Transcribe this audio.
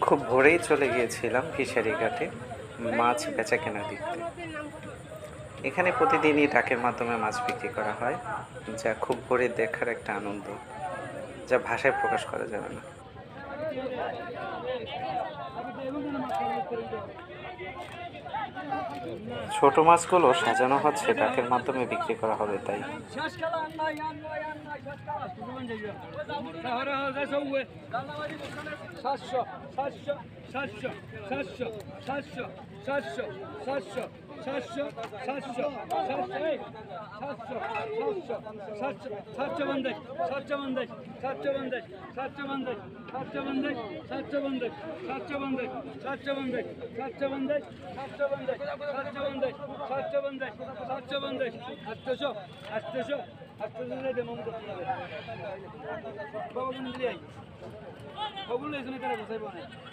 খুব ভোরেই চলে গিয়েছিলাম ফিশারি ঘাটে মাছ বেচা কেনা দেখতে। এখানে প্রতিদিনই ডাকের মাধ্যমে মাছ বিক্রি করা হয়, যা খুব ভোরে দেখার একটা আনন্দ, যা ভাষায় প্রকাশ করা যাবে না। ছোট মাছগুলো সাজানো হচ্ছে, ডাকের মাধ্যমে বিক্রি করা হবে তাই। বাবা